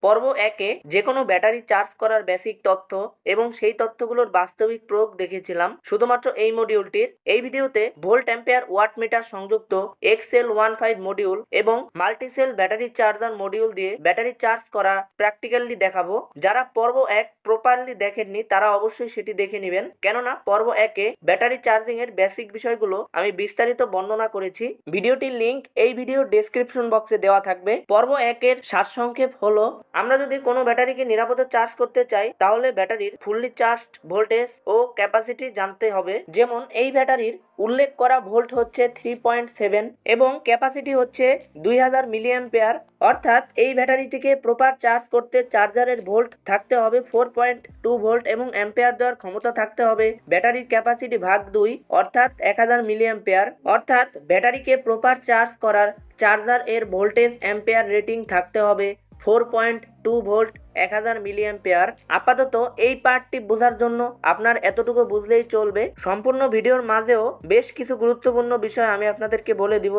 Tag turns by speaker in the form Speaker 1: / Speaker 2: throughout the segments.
Speaker 1: পর্ব একে যে কোনো ব্যাটারি চার্জ করার বেসিক তথ্য এবং সেই তথ্যগুলোর বাস্তবিক প্রয়োগ দেখেছিলাম শুধুমাত্র এই মডিউলটির। এই ভিডিওতে ভোল্ট অ্যাম্পিয়ার ওয়াট মিটার সংযুক্ত XL15 মডিউল এবং মাল্টিসেল ব্যাটারি চার্জার মডিউল দিয়ে ব্যাটারি চার্জ করা প্র্যাকটিক্যালি দেখাবো। যারা পর্ব এক প্রপারলি দেখেননি তারা অবশ্যই সেটি দেখে নেবেন, কেননা পর্ব একে ব্যাটারি চার্জিং এর বেসিক বিষয়গুলো আমি বিস্তারিত বর্ণনা করেছি। ভিডিওটির লিংক এই ভিডিও ডেসক্রিপশন বক্সে দেওয়া থাকবে। পর্ব একের সারসংক্ষেপ হলো, আমরা যদি কোনো ব্যাটারিকে নিরাপদে চার্জ করতে চাই তাহলে ব্যাটারির ফুললি চার্জড ভোল্টেজ ও ক্যাপাসিটি জানতে হবে। যেমন এই ব্যাটারির উল্লেখ করা ভোল্ট হচ্ছে 3.7 এবং ক্যাপাসিটি হচ্ছে 2000 মিলিঅ্যাম্পিয়ার। অর্থাৎ এই ব্যাটারিটিকে প্রপার চার্জ করতে চার্জারের ভোল্ট থাকতে হবে 4.2 ভোল্ট এবং অ্যাম্পিয়ার দেওয়ার ক্ষমতা থাকতে হবে ব্যাটারির ক্যাপাসিটি ভাগ 2 অর্থাৎ 1000 মিলিঅ্যাম্পিয়ার। অর্থাৎ ব্যাটারিকে প্রপার চার্জ করার চার্জার এর ভোল্টেজ অ্যাম্পিয়ার রেটিং থাকতে হবে 4.2 ভোল্ট 1000 মিলিঅ্যাম্পিয়ার। আপাতত এই পার্টটি বোঝার জন্য আপনার এতটুকু বুঝলেই চলবে। সম্পূর্ণ ভিডিওর মাঝেও বেশ কিছু গুরুত্বপূর্ণ বিষয় আমি আপনাদেরকে বলে দিব।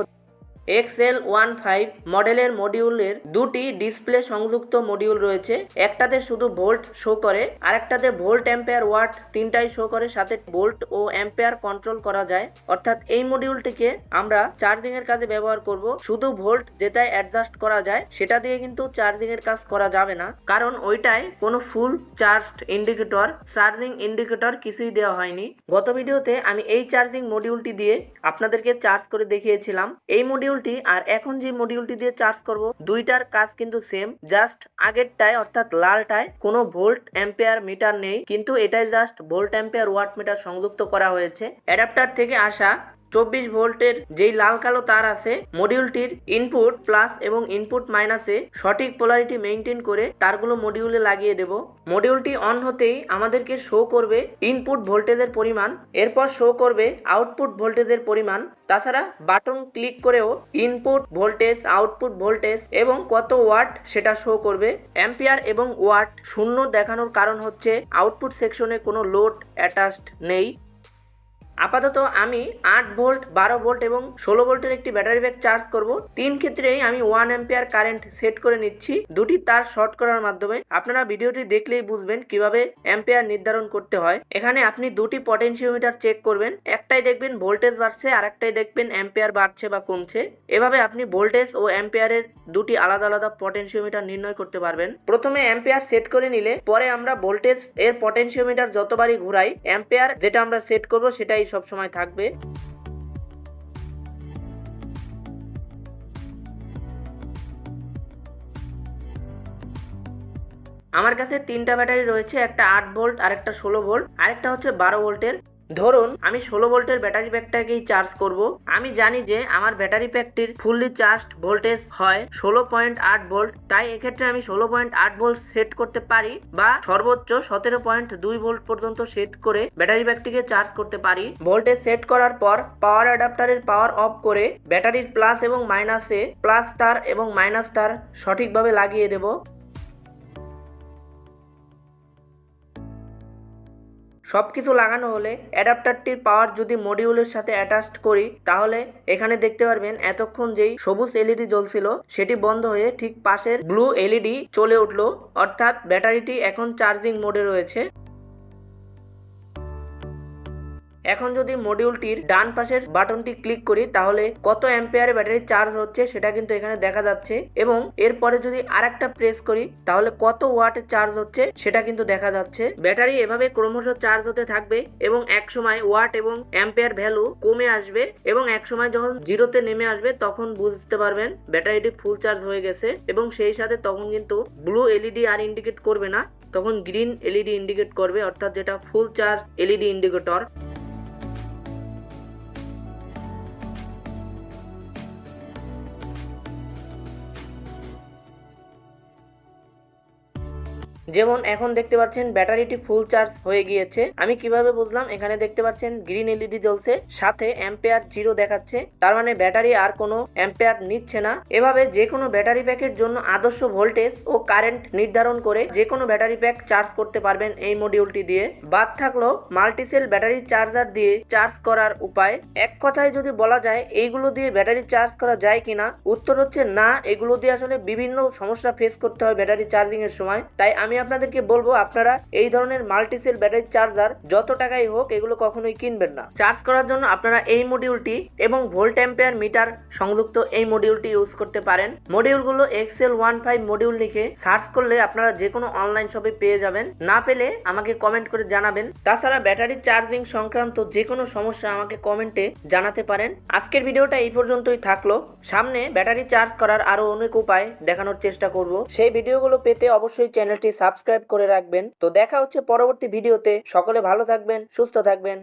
Speaker 1: XL15 মডেলের মডিউলের দুটি ডিসপ্লে সংযুক্ত মডিউল রয়েছে। একটাতে শুধু ভোল্ট শো করে, আরেকটাতে ভোল্ট অ্যাম্পিয়ার ওয়াট তিনটাই শো করে, সাথে ভোল্ট ও অ্যাম্পিয়ার কন্ট্রোল করা যায়। অর্থাৎ এই মডিউলটিকে আমরা চার্জিং এর কাজে ব্যবহার করব। শুধু ভোল্ট যেটাই অ্যাডজাস্ট করা যায় সেটা দিয়ে কিন্তু চার্জিং এর কাজ করা যাবে না, কারণ ওইটায় কোনো ফুল চার্জড ইন্ডিকেটর, চার্জিং ইন্ডিকেটর কিছুই দেওয়া হয়নি। গত ভিডিওতে আমি এই চার্জিং মডিউলটি দিয়ে আপনাদেরকে চার্জ করে দেখিয়েছিলাম। এই মডিউলটি আর এখন যে মডিউলটি দিয়ে চার্জ করব দুইটার কাজ কিন্তু সেম, জাস্ট আগেরটায় অর্থাৎ লালটায় কোনো ভোল্ট অ্যাম্পিয়ার মিটার নেই, কিন্তু এটাই just volt ampere watt metre সংযুক্ত করা হয়েছে। অ্যাডাপ্টার থেকে আসা 24 ভোল্টের যেই লাল কালো তার আছে মডিউলটির ইনপুট প্লাস এবং ইনপুট মাইনাসে সঠিক পোলারিটি মেইনটেইন করে তারগুলো মডিউলে লাগিয়ে দেব। মডিউলটি অন হতেই আমাদেরকে শো করবে ইনপুট ভোল্টেজের পরিমাণ, এরপর শো করবে আউটপুট ভোল্টেজের পরিমাণ। তাছাড়া বাটন ক্লিক করেও ইনপুট ভোল্টেজ, আউটপুট ভোল্টেজ এবং কত ওয়াট সেটা শো করবে। অ্যাম্পিয়ার এবং ওয়াট শূন্য দেখানোর কারণ হচ্ছে আউটপুট সেকশনে কোনো লোড অ্যাটাচড নেই। আপাতত আমি 8 ভোল্ট, 12 ভোল্ট এবং 16 ভোল্টের একটি ব্যাটারি ব্যাগ চার্জ করব। তিন ক্ষেত্রেই আমি 1 অ্যাম্পিয়ার কারেন্ট সেট করে নিচ্ছি দুটি তার শর্ট করার মাধ্যমে। আপনারা ভিডিওটি দেখলেই বুঝবেন কিভাবে অ্যাম্পিয়ার নির্ধারণ করতে হয়। এখানে আপনি দুটি পটেনশিওমিটার চেক করবেন, একটাই দেখবেন ভোল্টেজ বাড়ছে আর একটাই দেখবেন অ্যাম্পিয়ার বাড়ছে বা কমছে। এভাবে আপনি ভোল্টেজ ও অ্যাম্পিয়ারের দুটি আলাদা আলাদা পটেনশিওমিটার নির্ণয় করতে পারবেন। প্রথমে অ্যাম্পিয়ার সেট করে নিলে পরে আমরা ভোল্টেজ এর পটেনশিওমিটার যতবারই ঘুরাই অ্যাম্পিয়ার যেটা আমরা সেট করব সেটাই সব সময় থাকবে। আমার কাছে তিনটা ব্যাটারি রয়েছে, একটা 8 ভোল্ট, আরেকটা 16 ভোল্ট, আরেকটা হচ্ছে 12 ভোল্টের। ধরুন আমি 16 ভোল্টের ব্যাটারি প্যাকটাকেই চার্জ করব। আমি জানি যে আমার ব্যাটারি প্যাকটির ফুললি চার্জড ভোল্টেজ হয় 16.8 ভোল্ট, তাই এক্ষেত্রে আমি 16.8 ভোল্ট সেট করতে পারি বা সর্বোচ্চ 17.2 ভোল্ট পর্যন্ত সেট করে ব্যাটারি প্যাকটিকে চার্জ করতে পারি। ভোল্টেজ সেট করার পর পাওয়ার অ্যাডাপ্টারের পাওয়ার অফ করে ব্যাটারির প্লাস এবং মাইনাসে প্লাস তার এবং মাইনাস তার সঠিকভাবে লাগিয়ে দেব। সবকিছু লাগানো হলে অ্যাডাপ্টারটির পাওয়ার যদি মডিউলের সাথে অ্যাটাচড করি তাহলে এখানে দেখতে পারবেন এতক্ষণ যেই সবুজ এলইডি জ্বলছিল সেটি বন্ধ হয়ে ঠিক পাশের ব্লু এলইডি চলে উঠলো, অর্থাৎ ব্যাটারিটি এখন চার্জিং মোডে রয়েছে। এখন যদি মডিউলটির ডান পাশের বাটনটি ক্লিক করি তাহলে কত অ্যাম্পিয়ারে ব্যাটারি চার্জ হচ্ছে সেটা কিন্তু এখানে দেখা যাচ্ছে, এবং এরপরে যদি আরেকটা প্রেস করি তাহলে কত ওয়াটে চার্জ হচ্ছে সেটা কিন্তু দেখা যাচ্ছে। ব্যাটারি এভাবে ক্রমশ চার্জ হতে থাকবে এবং এক সময় ওয়াট এবং অ্যাম্পিয়ার ভ্যালু কমে আসবে এবং এক সময় যখন জিরোতে নেমে আসবে তখন বুঝতে পারবেন ব্যাটারিটি ফুল চার্জ হয়ে গেছে, এবং সেই সাথে তখন কিন্তু ব্লু এলইডি আর ইন্ডিকেট করবে না, তখন গ্রিন এলইডি ইন্ডিকেট করবে, অর্থাৎ যেটা ফুল চার্জ এলইডি ইন্ডিকেটর। যেমন এখন দেখতে পাচ্ছেন ব্যাটারিটি ফুল চার্জ হয়ে গিয়েছে। আমি কিভাবে বুঝলাম, এখানে দেখতে পাচ্ছেন গ্রিন এলইডি জ্বলছে, সাথে অ্যাম্পিয়ার 0 দেখাচ্ছে, তার মানে ব্যাটারি আর কোনো অ্যাম্পিয়ার নিচ্ছে না। এভাবে যে কোনো ব্যাটারি প্যাকের জন্য আদর্শ ভোল্টেজ ও কারেন্ট নির্ধারণ করে যে কোনো ব্যাটারি প্যাক চার্জ করতে পারবেন এই মডিউলটি দিয়ে। বাদ থাকলো মাল্টিসেল ব্যাটারি চার্জার দিয়ে চার্জ করার উপায়। এক কথায় যদি বলা যায় এইগুলো দিয়ে ব্যাটারি চার্জ করা যায় কিনা, উত্তর হচ্ছে না। এগুলো দিয়ে আসলে বিভিন্ন সমস্যা ফেস করতে হয় ব্যাটারি চার্জিং এর সময়। তাই আমি আপনাদেরকে বলবো আপনারা এই ধরনের মাল্টিসেল ব্যাটারি চার্জার যত টাকাই হোক এগুলো কখনোই কিনবেন না। চার্জ করার জন্য আপনারা এই মডিউলটি এবং ভোল্ট অ্যাম্পিয়ার মিটার সংযুক্ত এই মডিউলটি ইউজ করতে পারেন। মডিউলগুলো XL15 মডিউল লিখে সার্চ করলে আপনারা যে কোনো অনলাইন শপে পেয়ে যাবেন। না পেলে আমাকে কমেন্ট করে জানাবেন। তাছাড়া ব্যাটারি চার্জিং সংক্রান্ত যে কোনো সমস্যা আমাকে কমেন্টে জানাতে পারেন। আজকের ভিডিওটা এই পর্যন্তই থাকলো। সামনে ব্যাটারি চার্জ করার আরো অনেক উপায় দেখানোর চেষ্টা করব। সেই ভিডিওগুলো পেতে অবশ্যই চ্যানেলটি সাবস্ক্রাইব করে রাখবেন। তো দেখা হচ্ছে পরবর্তী ভিডিওতে। সকলে ভালো থাকবেন, সুস্থ থাকবেন।